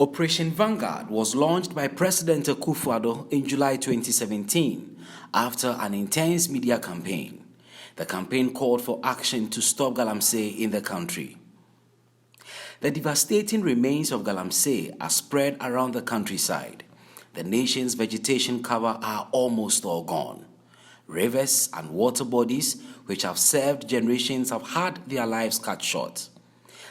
Operation Vanguard was launched by President Akufo-Addo in July 2017 after an intense media campaign. The campaign called for action to stop Galamsey in the country. The devastating remains of Galamsey are spread around the countryside. The nation's vegetation cover are almost all gone. Rivers and water bodies which have served generations have had their lives cut short.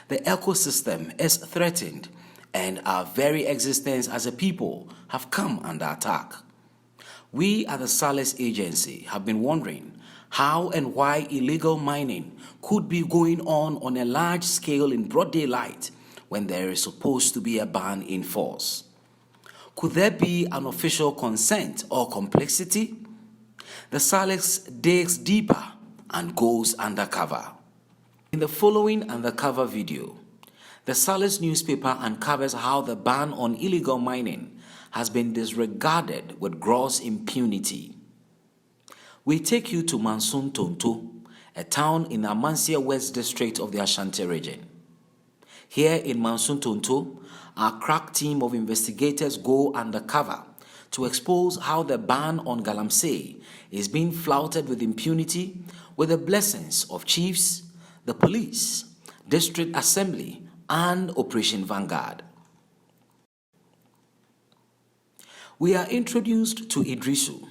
The ecosystem is threatened, and our very existence as a people have come under attack. We at the Sales Agency have been wondering how and why illegal mining could be going on a large scale in broad daylight when there is supposed to be a ban in force. Could there be an official consent or complexity? The Sales digs deeper and goes undercover. In the following undercover video, the Sales newspaper uncovers how the ban on illegal mining has been disregarded with gross impunity. We take you to Tonto, a town in the Amansia West district of the Ashanti region. Here in Tonto, our crack team of investigators go undercover to expose how the ban on Galamsey is being flouted with impunity with the blessings of chiefs, the police, district assembly, and Operation Vanguard. We are introduced to Idrisu,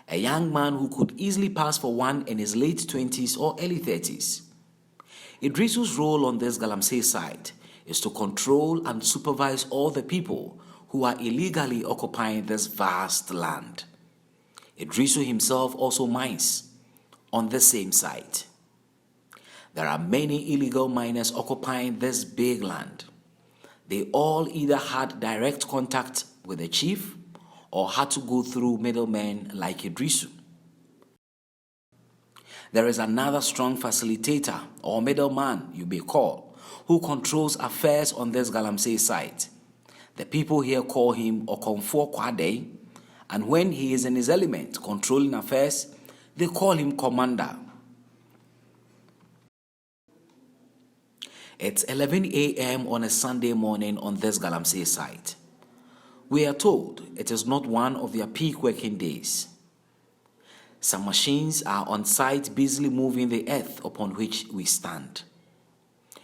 a young man who could easily pass for one in his late 20s or early 30s. Idrisu's role on this Galamsey site is to control and supervise all the people who are illegally occupying this vast land. Idrisu himself also mines on the same site. There are many illegal miners occupying this big land. They all either had direct contact with the chief or had to go through middlemen like Idrisu. There is another strong facilitator or middleman, you may call, who controls affairs on this Galamsey site. The people here call him Okomfo Kwade, and when he is in his element controlling affairs, they call him Commander. It's 11 a.m. on a Sunday morning on this Galamsey site. We are told it is not one of their peak working days. Some machines are on site busily moving the earth upon which we stand.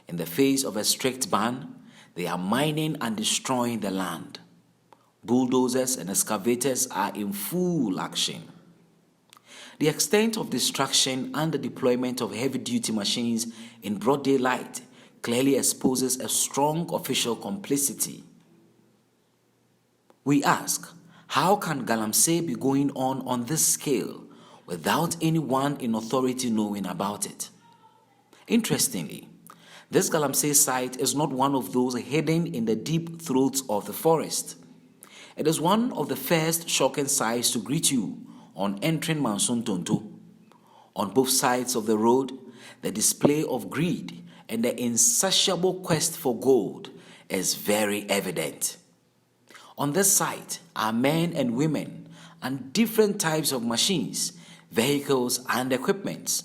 In the face of a strict ban, they are mining and destroying the land. Bulldozers and excavators are in full action. The extent of destruction and the deployment of heavy-duty machines in broad daylight clearly exposes a strong official complicity. We ask, how can Galamsey be going on this scale without anyone in authority knowing about it? Interestingly, this Galamsey site is not one of those hidden in the deep throats of the forest. It is one of the first shocking sights to greet you on entering Tonto. On both sides of the road, the display of greed and the insatiable quest for gold is very evident. On this site are men and women and different types of machines, vehicles, and equipment.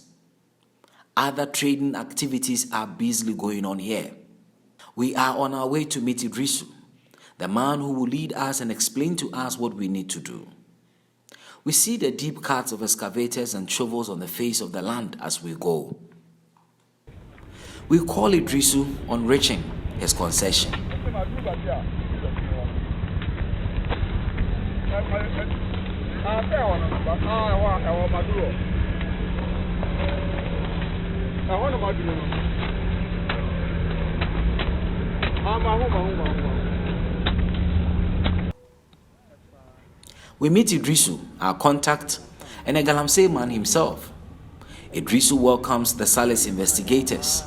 Other trading activities are busily going on here. We are on our way to meet Idrisu, the man who will lead us and explain to us what we need to do. We see the deep cuts of excavators and shovels on the face of the land as we go. We call Idrisu on reaching his concession. We meet Idrisu, our contact, and a Galamsey man himself. Idrisu welcomes the Sales investigators.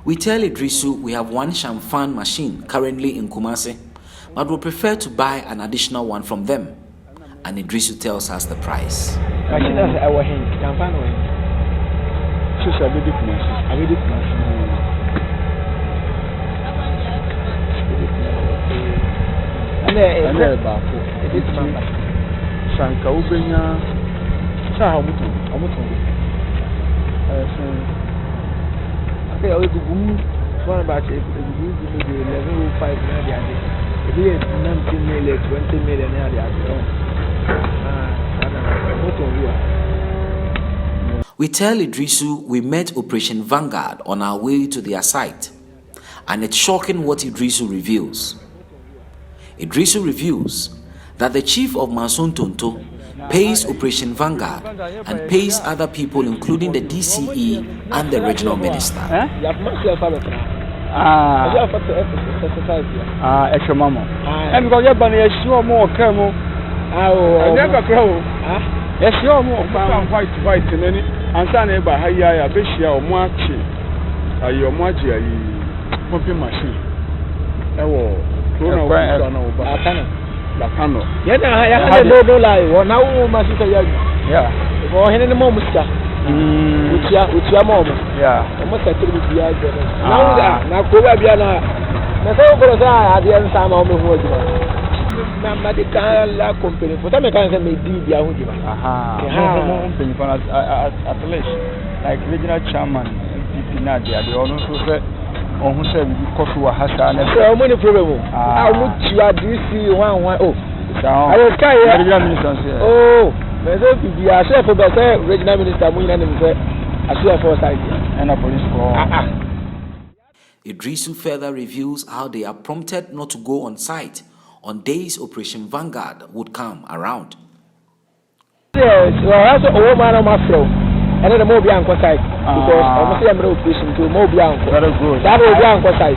We tell Idrisu we have one Shamfan machine currently in Kumasi, but we prefer to buy an additional one from them. And Idrisu tells us the price. one about it. You give me the 11.05 now the other. If you 19 million, 20 million now the other. We tell Idrisu we met Operation Vanguard on our way to their site, and it's shocking what Idrisu reveals. Idrisu reveals that the chief of Manson Tonto pays Operation Vanguard and pays other people including the DCE and the regional minister. Lakano. Yeah, I don't lie. One hour, my sister. Yeah. Or any moment, sir. Which your mom. Yeah. I must have to be the idea. Now, go back. My father, I didn't sign on the word. Number the car company. For some kind of may be the Audi. At least, like regional chairman, PP Nadia, they also said. On who said Kofu Hassan and so many problems. How much you are DC 1 oh. I will tell you, regional minister. Oh, there's a chef of the regional minister, I see a foresight and a police call. Idrisu further reveals how they are prompted not to go on site on days Operation Vanguard would come around. Yes, well, that's a woman on my floor. And then the more beyond side because almost I'm no patient to more beyond. That will be on side.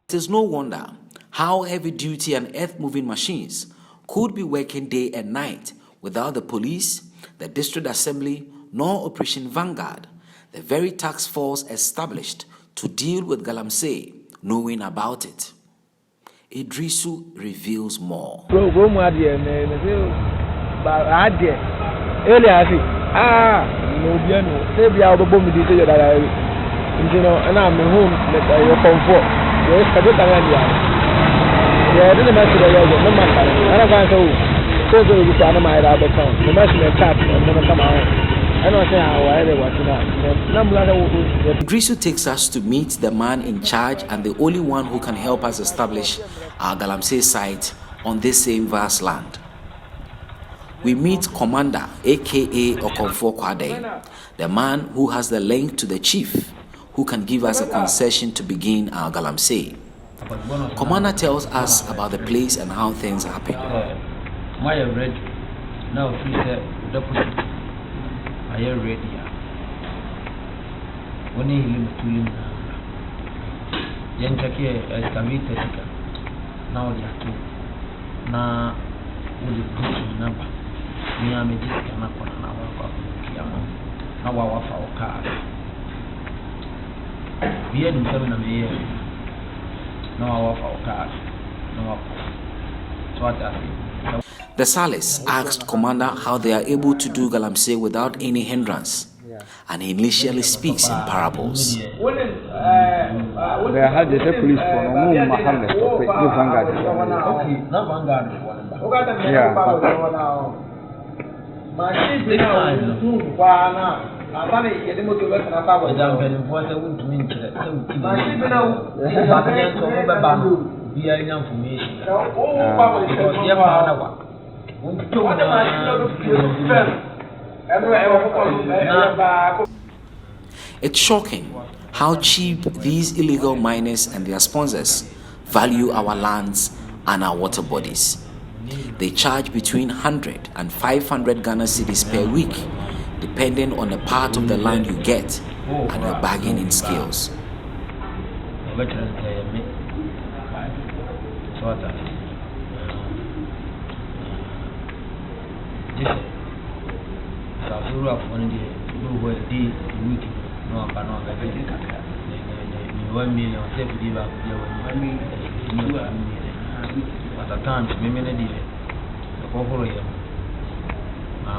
It is no wonder how heavy duty and earth moving machines could be working day and night without the police, the district assembly, nor Operation Vanguard, the very task force established to deal with Galamsey, knowing about it. Idrisu reveals more. Earlier, I see. No, maybe I'll be bombing this year that I, you know, and I'm home, your comfort. Yes, I don't have any. Yeah, I didn't mention the other, no matter. I don't find so good to animate our account. The machine attack and never come out. I don't say how I ever watch that. Idrisu takes us to meet the man in charge and the only one who can help us establish our Galamsey site on this same vast land. We meet Commander, aka Okonfo Kwade, the man who has the link to the chief, who can give us a concession to begin our Galamsey. Commander tells us about the place and how things happen. I am ready. Now, deposit. I am ready. When he lives to him, Yankake excavated. Now they are two. Now, with the good number. Me am just kana kona na wa kiyamo na wa fa oka biye dum sabe na me na wa fa oka na wa. The Salis asked Commander how they are able to do Galamsey without any hindrance, and he initially speaks in parables. They had the police for no Mahale stop it Vanguard. Okay, not Vanguard. Yeah. My ship is now it's shocking how cheap these illegal miners and their sponsors value our lands and our water bodies. They charge between 100 and 500 Ghana cedis per week, depending on the part of the land you get and your bargaining skills. At times, maybe the over here.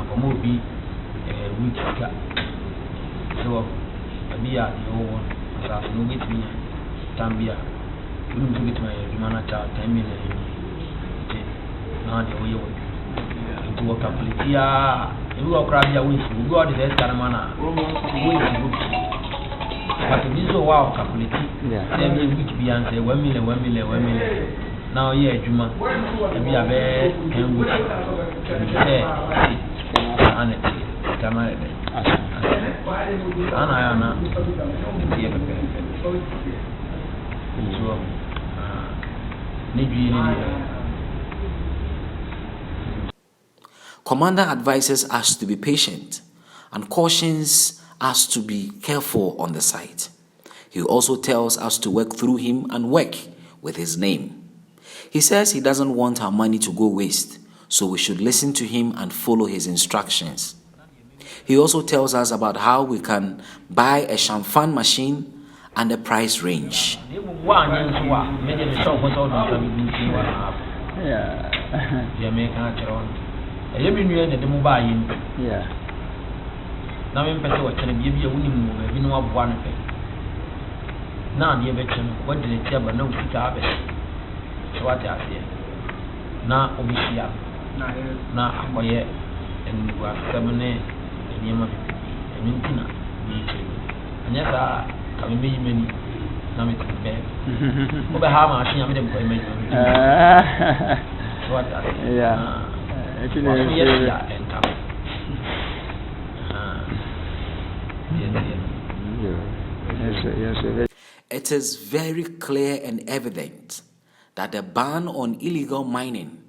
For movie, week so a beer, the old one, as I know with me, Tambia, wouldn't give it my humanity 10 million. Now the way to work up. Yeah, you go grab your wings, you go out the Escaramana, But this is wow calculate. Then we which be answer 1 million, 1 million, 1 million. Now yeah, Juma. We have a and which say and Tamara. Anna Commander advises us to be patient and cautions us to be careful on the site. He also tells us to work through him and work with his name. He says he doesn't want our money to go waste, so we should listen to him and follow his instructions. He also tells us about how we can buy a champagne machine and the price range. It is very clear and evident that the ban on illegal mining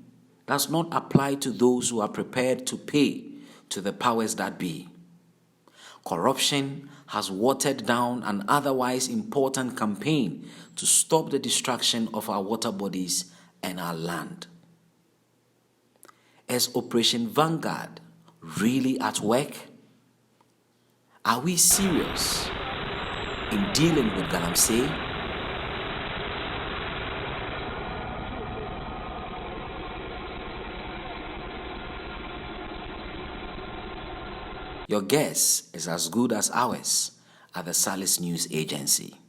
does not apply to those who are prepared to pay to the powers that be. Corruption has watered down an otherwise important campaign to stop the destruction of our water bodies and our land. Is Operation Vanguard really at work? Are we serious in dealing with Galamsey? Your guess is as good as ours at the Salis News Agency.